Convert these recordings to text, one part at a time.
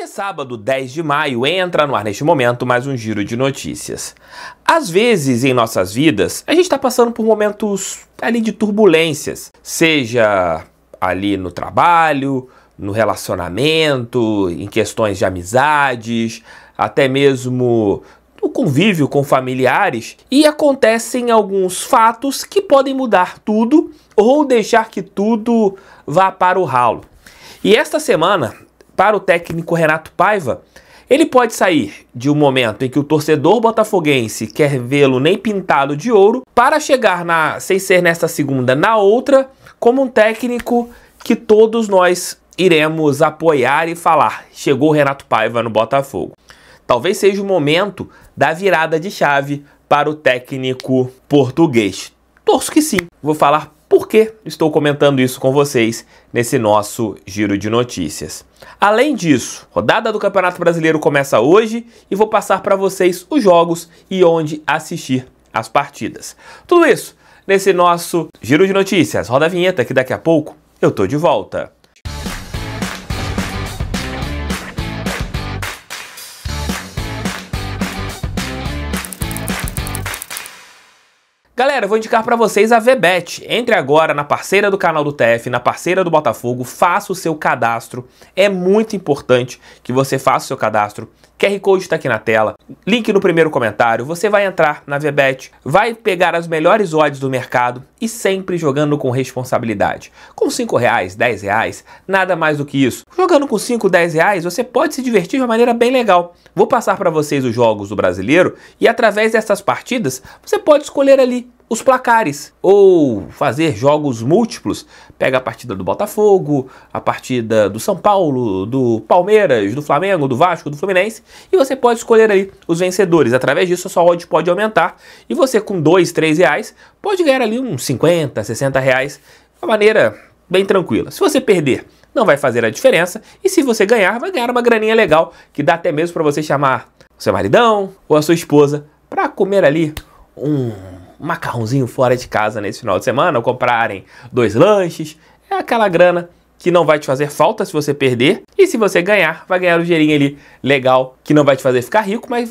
é sábado, 10 de maio, entra no ar neste momento mais um giro de notícias. Às vezes, em nossas vidas, a gente está passando por momentos ali de turbulências, seja ali no trabalho, no relacionamento, em questões de amizades, até mesmo no convívio com familiares, e acontecem alguns fatos que podem mudar tudo ou deixar que tudo vá para o ralo. E esta semana, para o técnico Renato Paiva, ele pode sair de um momento em que o torcedor botafoguense quer vê-lo nem pintado de ouro, para chegar sem ser nesta segunda, na outra, como um técnico que todos nós iremos apoiar e falar: chegou o Renato Paiva no Botafogo. Talvez seja o momento da virada de chave para o técnico português. Torço que sim. Vou falar por que estou comentando isso com vocês nesse nosso giro de notícias. Além disso, rodada do Campeonato Brasileiro começa hoje e vou passar para vocês os jogos e onde assistir as partidas. Tudo isso nesse nosso giro de notícias. Roda a vinheta que daqui a pouco eu tô de volta. Galera, eu vou indicar para vocês a VBet. Entre agora na parceira do canal do TF, na parceira do Botafogo, faça o seu cadastro. É muito importante que você faça o seu cadastro. QR Code está aqui na tela, link no primeiro comentário. Você vai entrar na VBet, vai pegar as melhores odds do mercado e sempre jogando com responsabilidade. Com R$5, R$10, nada mais do que isso. Jogando com 5, R$10, você pode se divertir de uma maneira bem legal. Vou passar para vocês os jogos do Brasileiro e através dessas partidas você pode escolher ali os placares ou fazer jogos múltiplos. Pega a partida do Botafogo, a partida do São Paulo, do Palmeiras, do Flamengo, do Vasco, do Fluminense e você pode escolher ali os vencedores. Através disso a sua odd pode aumentar e você com R$2, R$3 pode ganhar ali uns 50, 60 reais de uma maneira bem tranquila. Se você perder, não vai fazer a diferença e se você ganhar, vai ganhar uma graninha legal que dá até mesmo para você chamar o seu maridão ou a sua esposa para comer ali um macarrãozinho fora de casa nesse final de semana, ou comprarem 2 lanches. É aquela grana que não vai te fazer falta se você perder, e se você ganhar, vai ganhar um dinheirinho ali legal, que não vai te fazer ficar rico, mas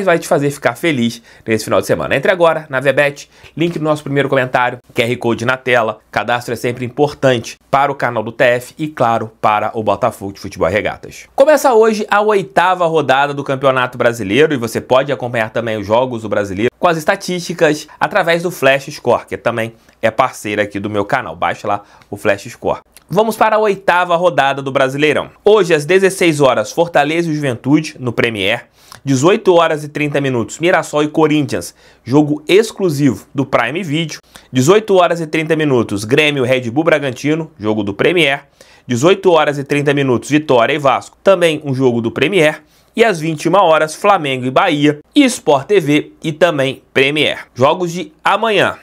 vai te fazer ficar feliz nesse final de semana. Entre agora na VBet, link no nosso primeiro comentário, QR Code na tela. Cadastro é sempre importante para o canal do TF e, claro, para o Botafogo de Futebol e Regatas. Começa hoje a 8ª rodada do Campeonato Brasileiro e você pode acompanhar também os jogos do Brasileiro com as estatísticas através do Flash Score, que também é parceira aqui do meu canal. Baixa lá o Flash Score. Vamos para a 8ª rodada do Brasileirão. Hoje, às 16 horas, Fortaleza e Juventude, no Premier. 18 horas e 30 minutos, Mirassol e Corinthians, jogo exclusivo do Prime Video. 18 horas e 30 minutos, Grêmio e Red Bull Bragantino, jogo do Premier. 18 horas e 30 minutos, Vitória e Vasco, também um jogo do Premier. E às 21 horas, Flamengo e Bahia, e Sport TV e também Premier. Jogos de amanhã.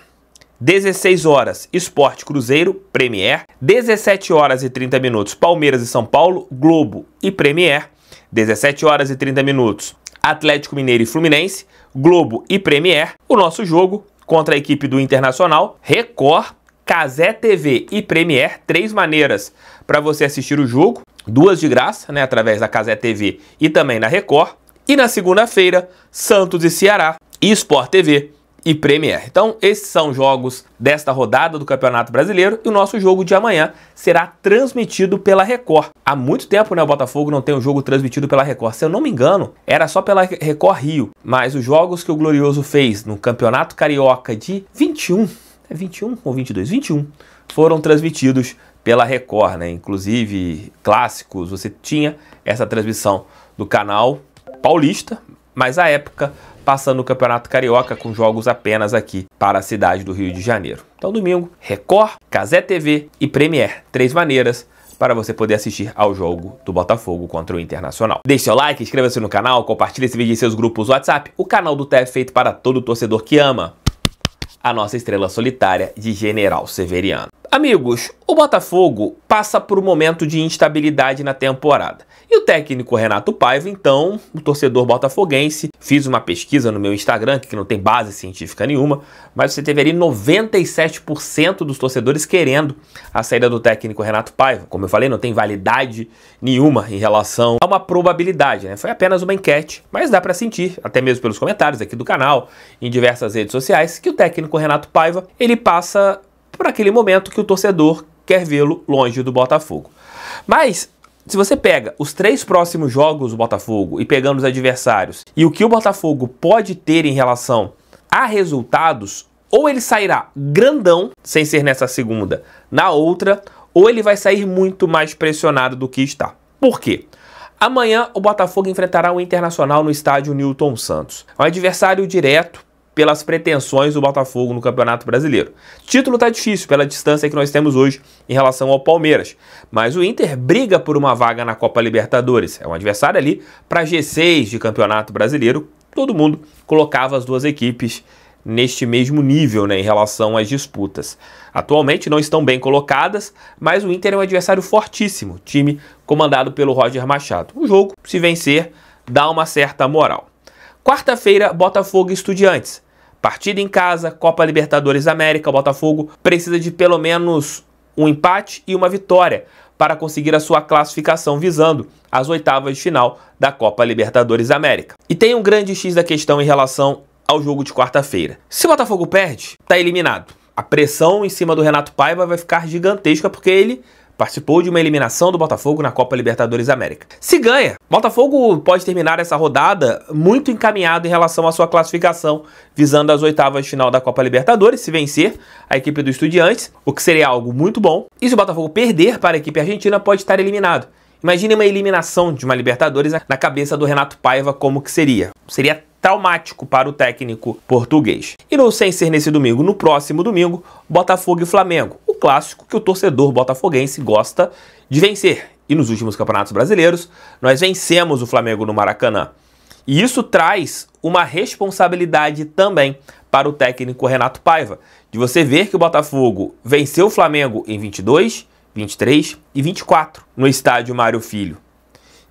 16 horas, Sport Cruzeiro, Premier. 17 horas e 30 minutos, Palmeiras e São Paulo, Globo e Premier. 17 horas e 30 minutos, Atlético Mineiro e Fluminense, Globo e Premier. O nosso jogo contra a equipe do Internacional, Record, Cazé TV e Premier. 3 maneiras para você assistir o jogo, 2 de graça, né, através da Cazé TV e também na Record. E na segunda-feira, Santos e Ceará, e Sport TV e Premier. Então, esses são jogos desta rodada do Campeonato Brasileiro e o nosso jogo de amanhã será transmitido pela Record. Há muito tempo, né, o Botafogo não tem um jogo transmitido pela Record. Se eu não me engano, era só pela Record Rio, mas os jogos que o Glorioso fez no Campeonato Carioca de 21 ou 22? 21, foram transmitidos pela Record, né? Inclusive, clássicos, você tinha essa transmissão do canal paulista, mas à época passando o Campeonato Carioca com jogos apenas aqui para a cidade do Rio de Janeiro. Então domingo, Record, Cazé TV e Premier. 3 maneiras para você poder assistir ao jogo do Botafogo contra o Internacional. Deixe seu like, inscreva-se no canal, compartilhe esse vídeo em seus grupos WhatsApp. O canal do TF é feito para todo torcedor que ama a nossa estrela solitária de General Severiano. Amigos, o Botafogo passa por um momento de instabilidade na temporada. E o técnico Renato Paiva, então, o torcedor botafoguense, fiz uma pesquisa no meu Instagram, que não tem base científica nenhuma, mas você teve ali 97% dos torcedores querendo a saída do técnico Renato Paiva. Como eu falei, não tem validade nenhuma em relação a uma probabilidade, né? Foi apenas uma enquete, mas dá para sentir, até mesmo pelos comentários aqui do canal, em diversas redes sociais, que o técnico Renato Paiva, ele passa por aquele momento que o torcedor quer vê-lo longe do Botafogo. Mas se você pega os 3 próximos jogos do Botafogo e pegando os adversários e o que o Botafogo pode ter em relação a resultados, ou ele sairá grandão, sem ser nessa segunda, na outra, ou ele vai sair muito mais pressionado do que está. Por quê? Amanhã o Botafogo enfrentará o Internacional no estádio Newton Santos. É um adversário direto pelas pretensões do Botafogo no Campeonato Brasileiro. O título tá difícil pela distância que nós temos hoje em relação ao Palmeiras, mas o Inter briga por uma vaga na Copa Libertadores. É um adversário ali para G6 de Campeonato Brasileiro. Todo mundo colocava as duas equipes neste mesmo nível, né, em relação às disputas. Atualmente não estão bem colocadas, mas o Inter é um adversário fortíssimo, time comandado pelo Roger Machado. O jogo, se vencer, dá uma certa moral. Quarta-feira, Botafogo e Estudiantes. Partida em casa, Copa Libertadores da América. O Botafogo precisa de pelo menos um empate e uma vitória para conseguir a sua classificação visando as oitavas de final da Copa Libertadores da América. E tem um grande X da questão em relação ao jogo de quarta-feira. Se o Botafogo perde, está eliminado. A pressão em cima do Renato Paiva vai ficar gigantesca porque ele participou de uma eliminação do Botafogo na Copa Libertadores da América. Se ganha, Botafogo pode terminar essa rodada muito encaminhado em relação à sua classificação, visando as oitavas de final da Copa Libertadores, se vencer a equipe do Estudiantes, o que seria algo muito bom. E se o Botafogo perder para a equipe argentina, pode estar eliminado. Imagine uma eliminação de uma Libertadores na cabeça do Renato Paiva, como que seria? Seria traumático para o técnico português. E no sem ser nesse domingo, no próximo domingo, Botafogo e Flamengo. O clássico que o torcedor botafoguense gosta de vencer. E nos últimos campeonatos brasileiros, nós vencemos o Flamengo no Maracanã. E isso traz uma responsabilidade também para o técnico Renato Paiva, de você ver que o Botafogo venceu o Flamengo em 22, 23 e 24 no estádio Mário Filho.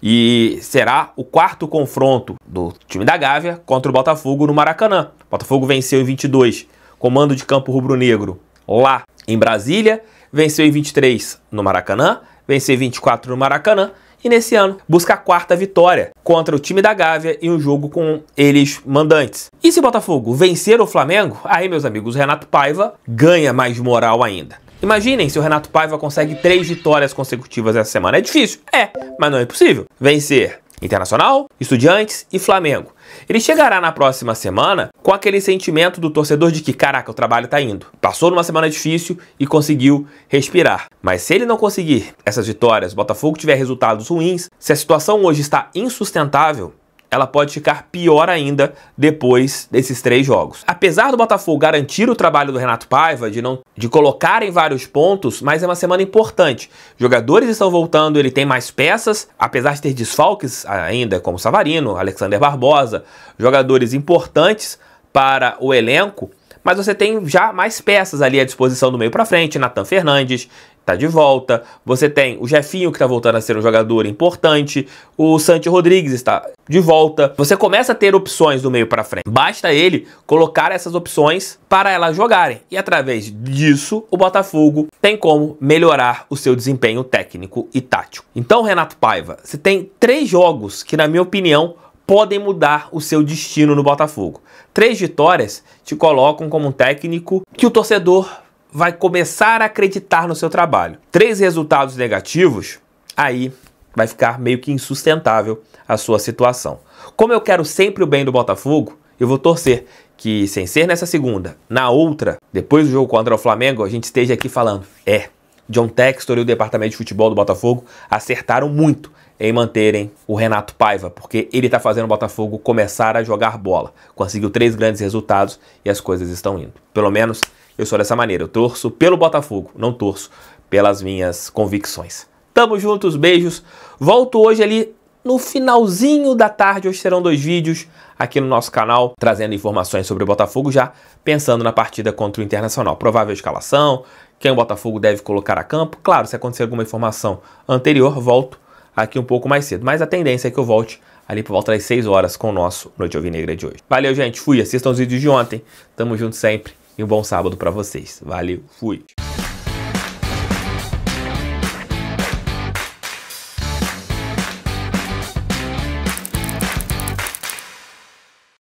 E será o 4º confronto do time da Gávea contra o Botafogo no Maracanã. O Botafogo venceu em 22, comando de campo rubro-negro lá em Brasília, venceu em 23 no Maracanã, venceu em 24 no Maracanã e nesse ano busca a 4ª vitória contra o time da Gávea em um jogo com eles mandantes. E se o Botafogo vencer o Flamengo, aí meus amigos, o Renato Paiva ganha mais moral ainda. Imaginem se o Renato Paiva consegue 3 vitórias consecutivas essa semana. É difícil? É, mas não é impossível. Vencer Internacional, Estudiantes e Flamengo. Ele chegará na próxima semana com aquele sentimento do torcedor de que, caraca, o trabalho tá indo. Passou numa semana difícil e conseguiu respirar. Mas se ele não conseguir essas vitórias, o Botafogo tiver resultados ruins, se a situação hoje está insustentável, ela pode ficar pior ainda depois desses 3 jogos. Apesar do Botafogo garantir o trabalho do Renato Paiva, de colocar em vários pontos, mas é uma semana importante. Jogadores estão voltando, ele tem mais peças, apesar de ter desfalques ainda, como Savarino, Alexander Barbosa, jogadores importantes para o elenco, mas você tem já mais peças ali à disposição do meio para frente. Nathan Fernandes está de volta, você tem o Jefinho que está voltando a ser um jogador importante, o Santi Rodrigues está de volta. Você começa a ter opções do meio para frente. Basta ele colocar essas opções para elas jogarem. E através disso, o Botafogo tem como melhorar o seu desempenho técnico e tático. Então, Renato Paiva, você tem 3 jogos que, na minha opinião, podem mudar o seu destino no Botafogo. 3 vitórias te colocam como um técnico que o torcedor vai começar a acreditar no seu trabalho. 3 resultados negativos, aí vai ficar meio que insustentável a sua situação. Como eu quero sempre o bem do Botafogo, eu vou torcer que, sem ser nessa segunda, na outra, depois do jogo contra o Flamengo, a gente esteja aqui falando, John Textor e o departamento de futebol do Botafogo acertaram muito em manterem o Renato Paiva, porque ele está fazendo o Botafogo começar a jogar bola. Conseguiu 3 grandes resultados e as coisas estão indo. Pelo menos eu sou dessa maneira, eu torço pelo Botafogo, não torço pelas minhas convicções. Tamo juntos, beijos. Volto hoje ali no finalzinho da tarde, hoje serão 2 vídeos aqui no nosso canal, trazendo informações sobre o Botafogo, já pensando na partida contra o Internacional. Provável escalação, quem o Botafogo deve colocar a campo. Claro, se acontecer alguma informação anterior, volto aqui um pouco mais cedo. Mas a tendência é que eu volte ali por volta das 6 horas com o nosso Noite Alvinegra de hoje. Valeu, gente. Fui. Assistam os vídeos de ontem. Tamo junto sempre. E um bom sábado pra vocês. Valeu. Fui.